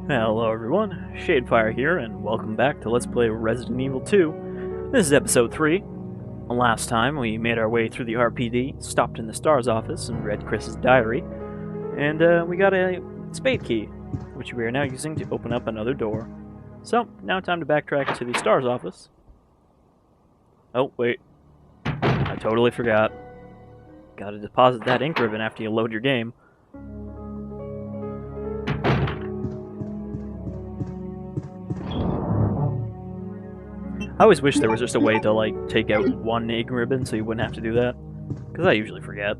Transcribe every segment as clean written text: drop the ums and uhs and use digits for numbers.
Hello everyone, Shadefyre here, and welcome back to Let's Play Resident Evil 2. This is episode 3. Last time we made our way through the RPD, stopped in the S.T.A.R.S office, and read Chris's diary, and we got a Spade Key, which we are now using to open up another door. So, now time to backtrack to the S.T.A.R.S office. Oh, wait. I totally forgot. Gotta deposit that ink ribbon after you load your game. I always wish there was just a way to, like, take out one ink ribbon so you wouldn't have to do that. Because I usually forget.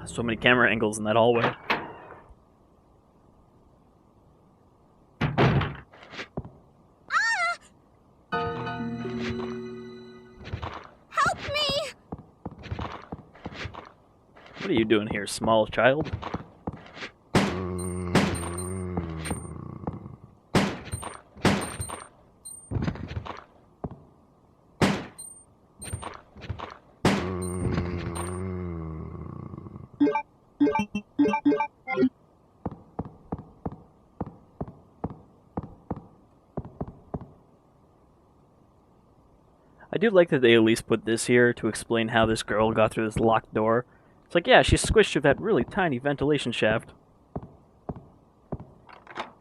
So many camera angles in that hallway. Help me! What are you doing here, small child? I do like that they at least put this here to explain how this girl got through this locked door. It's like, yeah, she's squished through that really tiny ventilation shaft.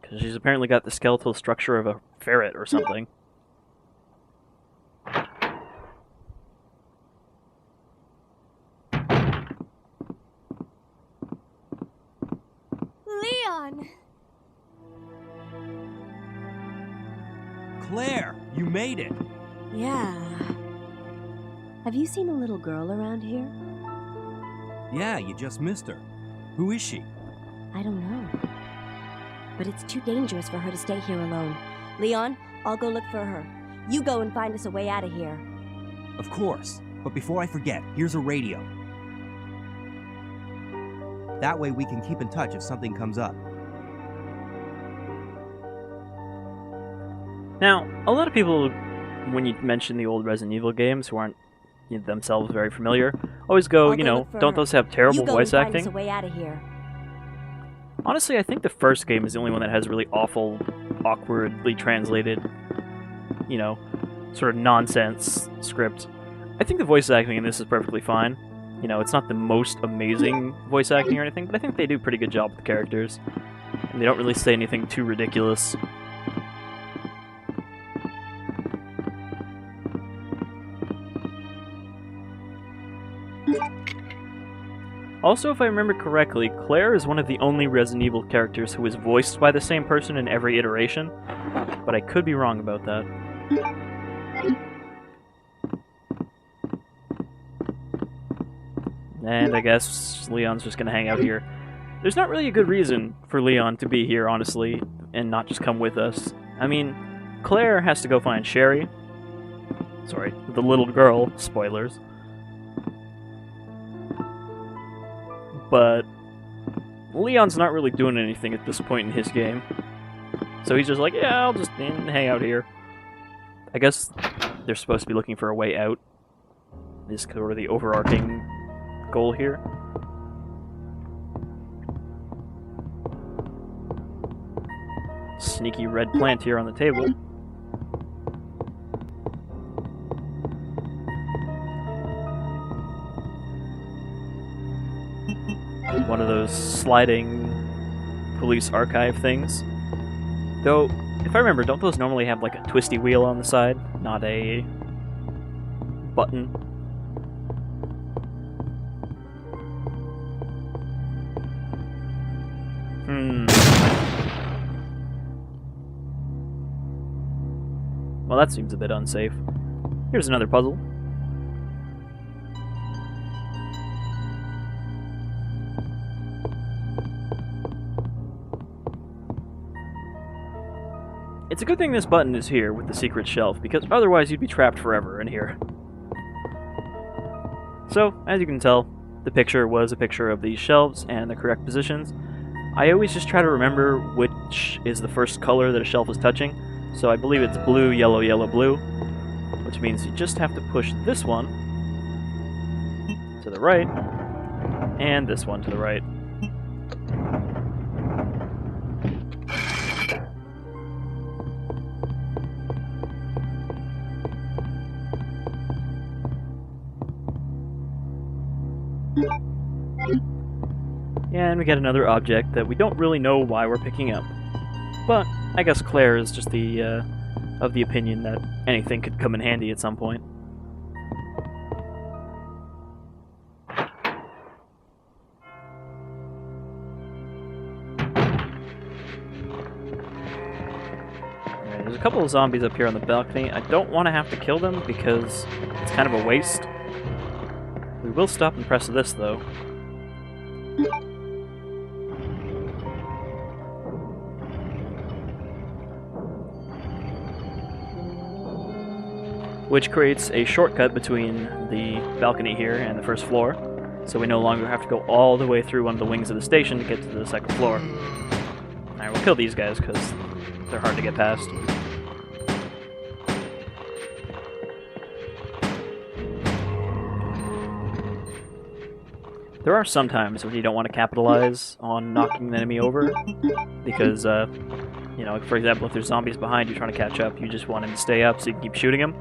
Because she's apparently got the skeletal structure of a ferret or something. Leon! Claire, you made it! Yeah. Have you seen a little girl around here? Yeah, you just missed her. Who is she? I don't know. But it's too dangerous for her to stay here alone. Leon, I'll go look for her. You go and find us a way out of here. Of course. But before I forget, here's a radio. That way we can keep in touch if something comes up. Now, a lot of people, when you mention the old Resident Evil games who aren't themselves very familiar, always go, you know, don't those have terrible voice acting? You go and find us a way out of here. Honestly, I think the first game is the only one that has really awful, awkwardly translated, you know, sort of nonsense script. I think the voice acting in this is perfectly fine. You know, it's not the most amazing voice acting or anything, but I think they do a pretty good job with the characters. And they don't really say anything too ridiculous. Also, if I remember correctly, Claire is one of the only Resident Evil characters who is voiced by the same person in every iteration, but I could be wrong about that. And I guess Leon's just gonna hang out here. There's not really a good reason for Leon to be here, honestly, and not just come with us. I mean, Claire has to go find Sherry. Sorry, the little girl. Spoilers. But Leon's not really doing anything at this point in his game. So he's just like, yeah, I'll just hang out here. I guess they're supposed to be looking for a way out. Is sort of the overarching goal here. Sneaky red plant here on the table. One of those sliding police archive things. Though, if I remember, don't those normally have like a twisty wheel on the side, not a button? Well, that seems a bit unsafe. Here's another puzzle. It's a good thing this button is here with the secret shelf, because otherwise you'd be trapped forever in here. So, as you can tell, the picture was a picture of these shelves and the correct positions. I always just try to remember which is the first color that a shelf is touching, so I believe it's blue, yellow, yellow, blue, which means you just have to push this one to the right, and this one to the right. And we get another object that we don't really know why we're picking up. But I guess Claire is just of the opinion that anything could come in handy at some point. Alright, there's a couple of zombies up here on the balcony. I don't want to have to kill them because it's kind of a waste. We will stop and press this, though. Which creates a shortcut between the balcony here and the first floor, so we no longer have to go all the way through one of the wings of the station to get to the second floor. Alright, we'll kill these guys because they're hard to get past. There are some times when you don't want to capitalize on knocking an enemy over, because, you know, for example, if there's zombies behind you trying to catch up, you just want him to stay up so you can keep shooting him.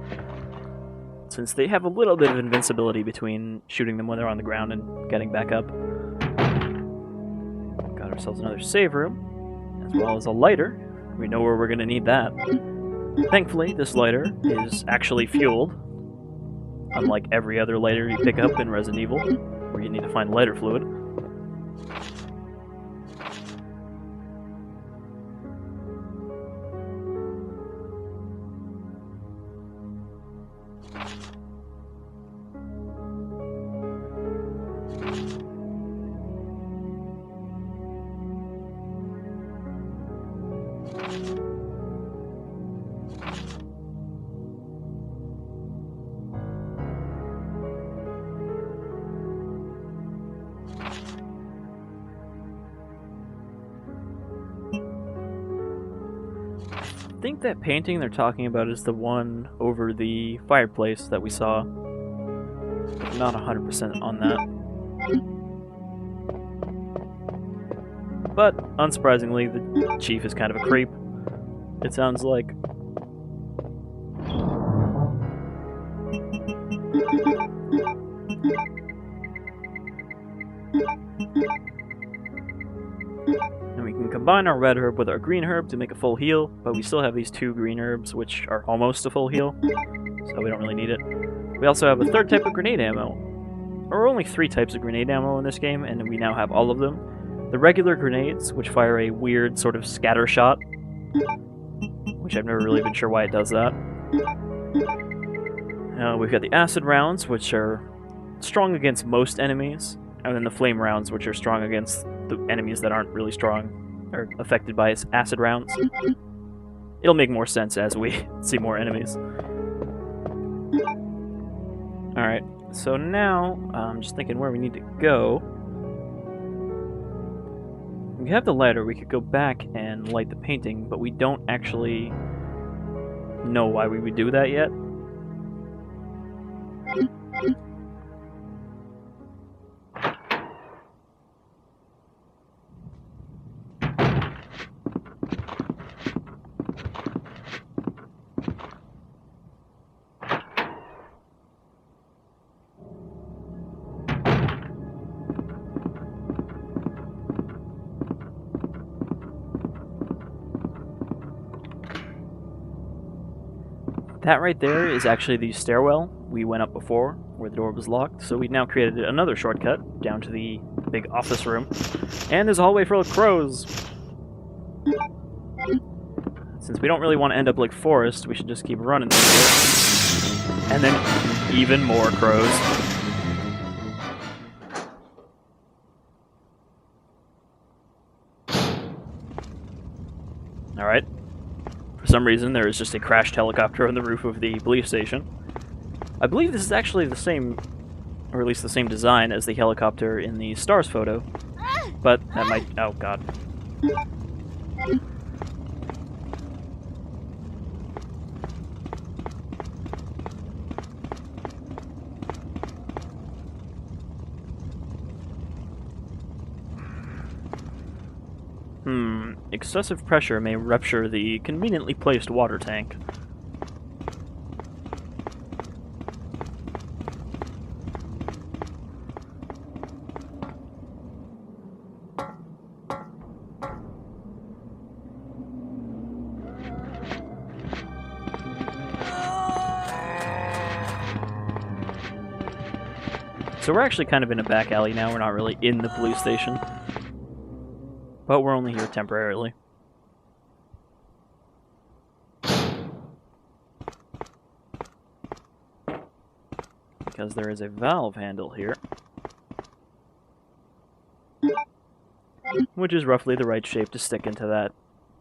Since they have a little bit of invincibility between shooting them when they're on the ground and getting back up. Got ourselves another save room, as well as a lighter. We know where we're going to need that. Thankfully, this lighter is actually fueled, unlike every other lighter you pick up in Resident Evil, where you need to find lighter fluid. I think that painting they're talking about is the one over the fireplace that we saw. I'm not 100% on that. But, unsurprisingly, the chief is kind of a creep. It sounds like. And we can combine our red herb with our green herb to make a full heal, but we still have these two green herbs which are almost a full heal, so we don't really need it. We also have a third type of grenade ammo. There are only 3 types of grenade ammo in this game, and we now have all of them. The regular grenades, which fire a weird sort of scatter shot, which I've never really been sure why it does that. We've got the acid rounds, which are strong against most enemies, and then the flame rounds, which are strong against the enemies that aren't really strong, or affected by acid rounds. It'll make more sense as we see more enemies. Alright, so now, I'm just thinking where we need to go. We have the lighter, we could go back and light the painting, but we don't actually know why we would do that yet. That right there is actually the stairwell we went up before, where the door was locked, so we've now created another shortcut down to the big office room. And there's a hallway full of crows! Since we don't really want to end up like Forrest, we should just keep running through here. And then even more crows. Alright. For some reason, there is just a crashed helicopter on the roof of the police station. I believe this is actually the same or at least the same design as the helicopter in the S.T.A.R.S photo, but that might... oh god. Excessive pressure may rupture the conveniently placed water tank. So we're actually kind of in a back alley now, we're not really in the police station. But we're only here temporarily. Because there is a valve handle here. Which is roughly the right shape to stick into that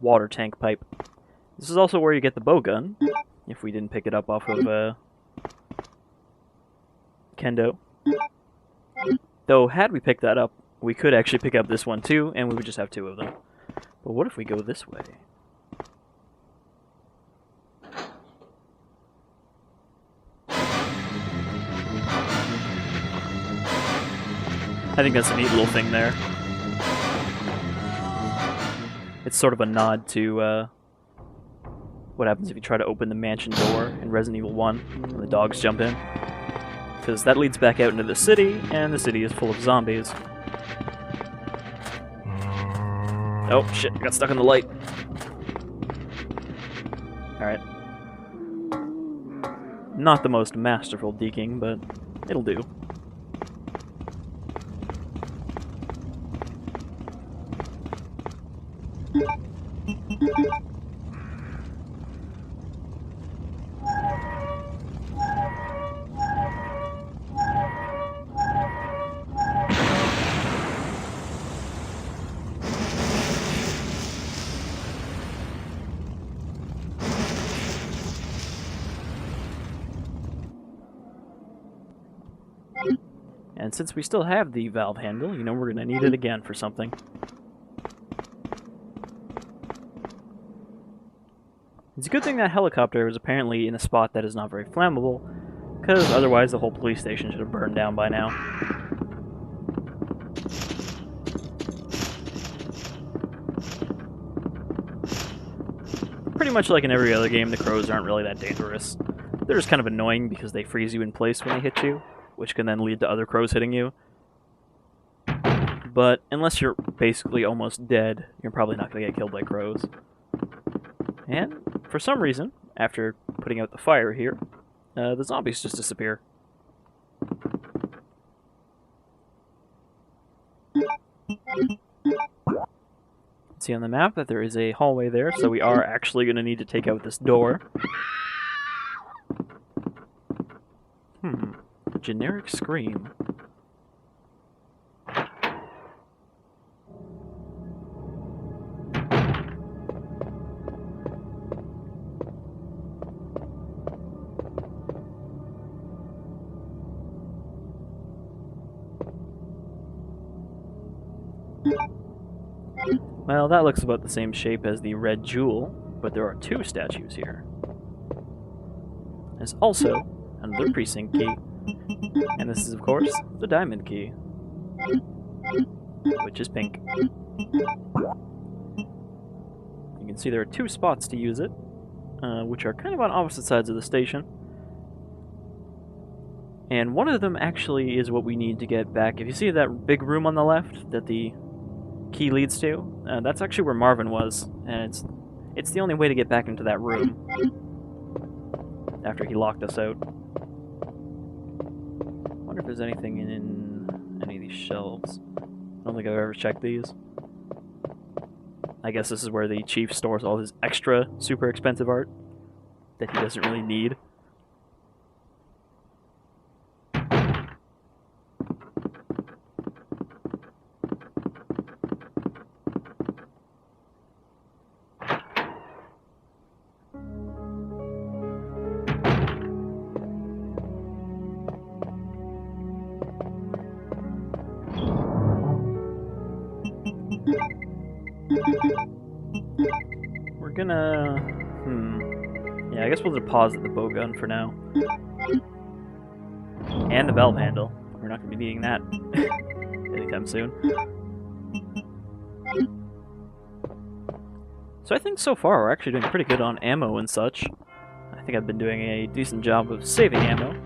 water tank pipe. This is also where you get the bow gun, if we didn't pick it up off of Kendo. Though, had we picked that up, we could actually pick up this one too, and we would just have two of them. But what if we go this way? I think that's a neat little thing there. It's sort of a nod to what happens if you try to open the mansion door in Resident Evil 1 and the dogs jump in. Because that leads back out into the city, and the city is full of zombies. Oh, shit, I got stuck in the light. Alright. Not the most masterful deking, but it'll do. And since we still have the valve handle, you know we're going to need it again for something. It's a good thing that helicopter is apparently in a spot that is not very flammable, because otherwise the whole police station should have burned down by now. Pretty much like in every other game, the crows aren't really that dangerous. They're just kind of annoying because they freeze you in place when they hit you, which can then lead to other crows hitting you. But unless you're basically almost dead, you're probably not going to get killed by crows. And for some reason, after putting out the fire here, the zombies just disappear. See on the map that there is a hallway there, so we are actually going to need to take out this door. A generic scream. Well, that looks about the same shape as the red jewel, but there are two statues here. There's also another precinct key, and this is, of course, the diamond key, which is pink. You can see there are two spots to use it, which are kind of on opposite sides of the station. And one of them actually is what we need to get back. If you see that big room on the left that the key leads to, that's actually where Marvin was, and it's the only way to get back into that room after he locked us out. I wonder if there's anything in any of these shelves. I don't think I've ever checked these. I guess this is where the chief stores all his extra super expensive art that he doesn't really need. gonna... Yeah, I guess we'll deposit the bowgun for now. And the valve handle. We're not gonna be needing that anytime soon. So I think so far we're actually doing pretty good on ammo and such. I think I've been doing a decent job of saving ammo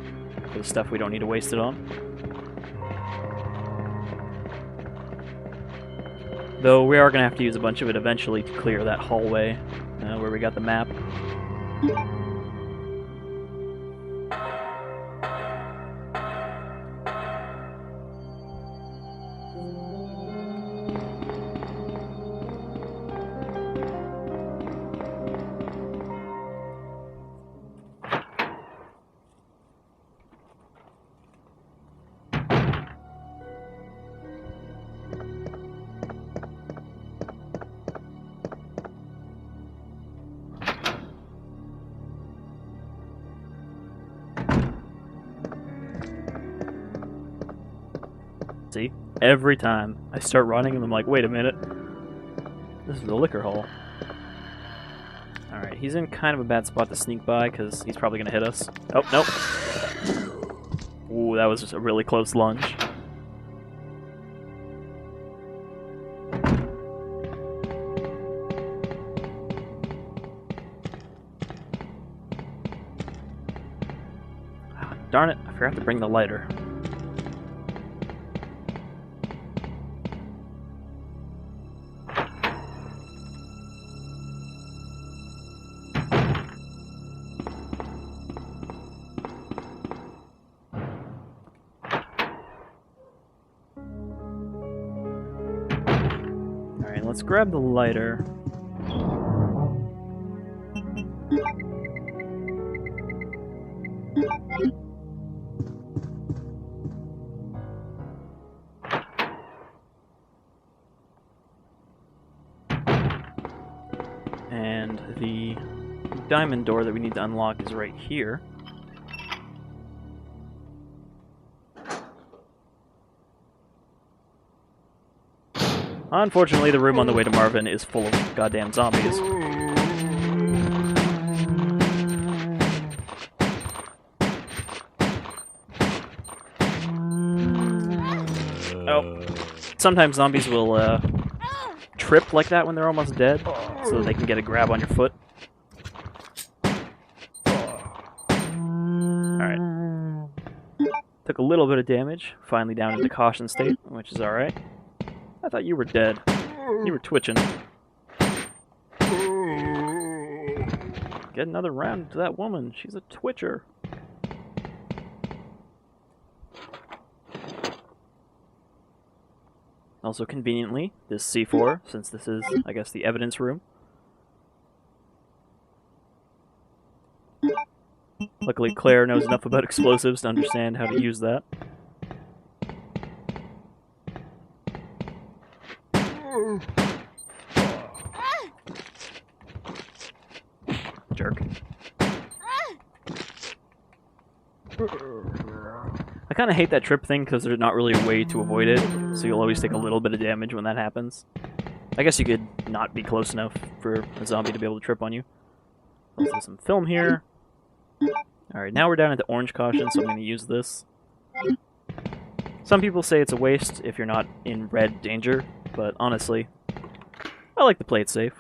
for the stuff we don't need to waste it on. Though we are going to have to use a bunch of it eventually to clear that hallway where we got the map. See? Every time I start running and I'm like, wait a minute. This is the liquor hall. Alright, he's in kind of a bad spot to sneak by because he's probably going to hit us. Oh, nope. Ooh, that was just a really close lunge. Ah, darn it, I forgot to bring the lighter. Let's grab the lighter. And the diamond door that we need to unlock is right here. Unfortunately, the room on the way to Marvin is full of goddamn zombies. Oh. Sometimes zombies will trip like that when they're almost dead, so that they can get a grab on your foot. Alright. Took a little bit of damage, finally down into caution state, which is alright. I thought you were dead. You were twitching. Get another round to that woman. She's a twitcher. Also conveniently, this C4, since this is, I guess, the evidence room. Luckily, Claire knows enough about explosives to understand how to use that. Jerk. I kind of hate that trip thing because there's not really a way to avoid it, so you'll always take a little bit of damage when that happens. I guess you could not be close enough for a zombie to be able to trip on you. Also some film here. Alright, now we're down into orange caution, so I'm going to use this. Some people say it's a waste if you're not in red danger, but honestly, I like to play it safe.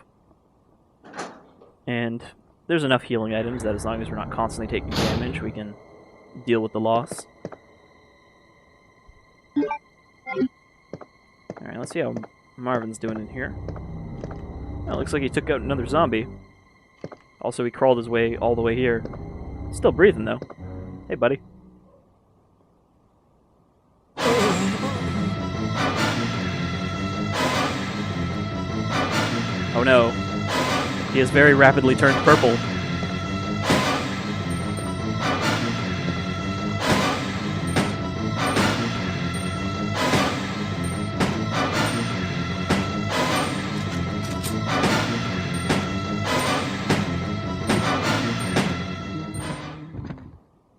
And there's enough healing items that as long as we're not constantly taking damage, we can deal with the loss. Alright, let's see how Marvin's doing in here. Well, looks like he took out another zombie. Also, he crawled his way all the way here. Still breathing, though. Hey, buddy. Oh no. He has very rapidly turned purple.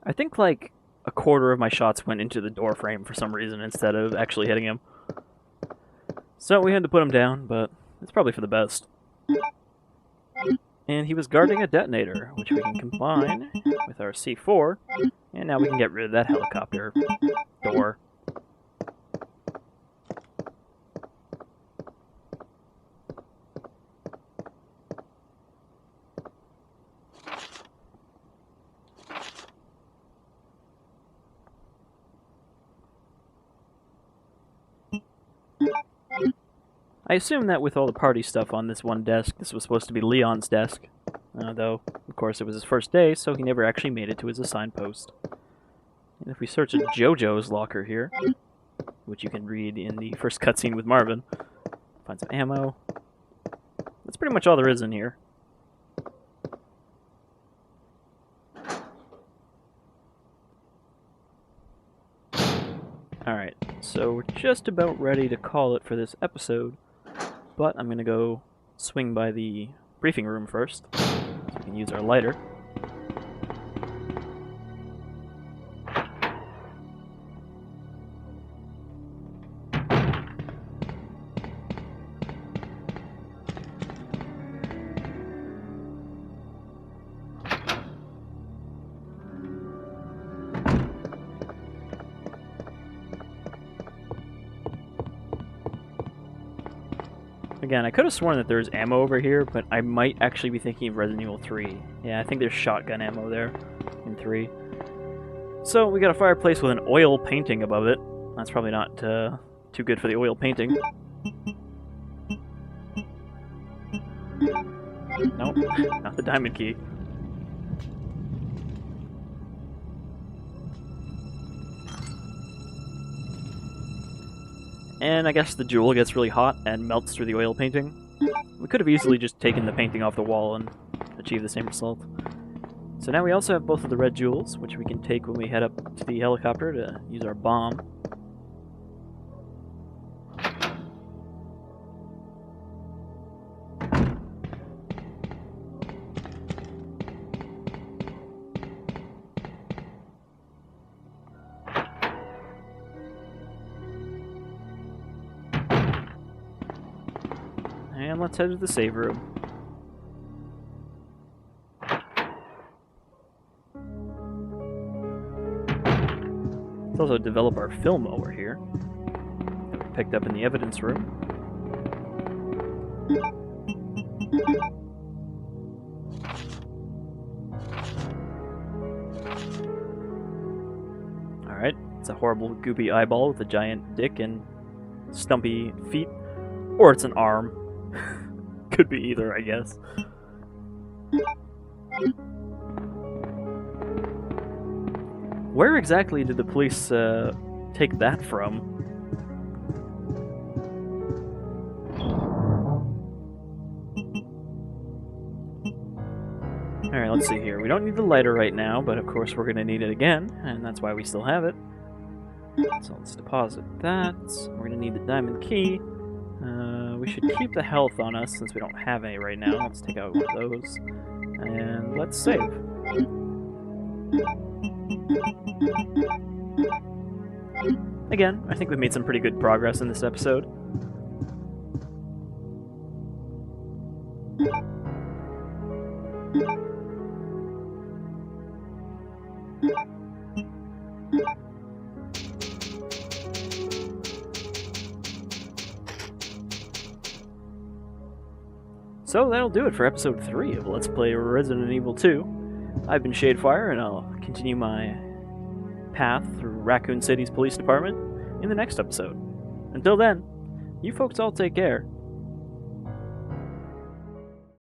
I think like a quarter of my shots went into the door frame for some reason instead of actually hitting him. So we had to put him down, but it's probably for the best. And he was guarding a detonator, which we can combine with our C4, and now we can get rid of that helicopter door. I assume that with all the party stuff on this one desk, this was supposed to be Leon's desk. Though, of course, it was his first day, so he never actually made it to his assigned post. And if we search JoJo's locker here, which you can read in the first cutscene with Marvin, find some ammo. That's pretty much all there is in here. Alright, so we're just about ready to call it for this episode, but I'm gonna go swing by the briefing room first, so we can use our lighter. Again, I could have sworn that there's ammo over here, but I might actually be thinking of Resident Evil 3. Yeah, I think there's shotgun ammo there in 3. So, we got a fireplace with an oil painting above it. That's probably not too good for the oil painting. Nope, not the diamond key. And I guess the jewel gets really hot and melts through the oil painting. We could have easily just taken the painting off the wall and achieved the same result. So now we also have both of the red jewels, which we can take when we head up to the helicopter to use our bomb. And let's head to the save room. Let's also develop our film over here, that we picked up in the evidence room. Alright, it's a horrible goopy eyeball with a giant dick and stumpy feet. Or it's an arm. Could be either, I guess. Where exactly did the police take that from? Alright, let's see here. We don't need the lighter right now, but of course we're going to need it again, and that's why we still have it. So let's deposit that. We're going to need the diamond key. We should keep the health on us since we don't have any right now. Let's take out one of those. And let's save. Again, I think we've made some pretty good progress in this episode. So that'll do it for episode 3 of Let's Play Resident Evil 2. I've been Shadefyre, and I'll continue my path through Raccoon City's police department in the next episode. Until then, you folks all take care.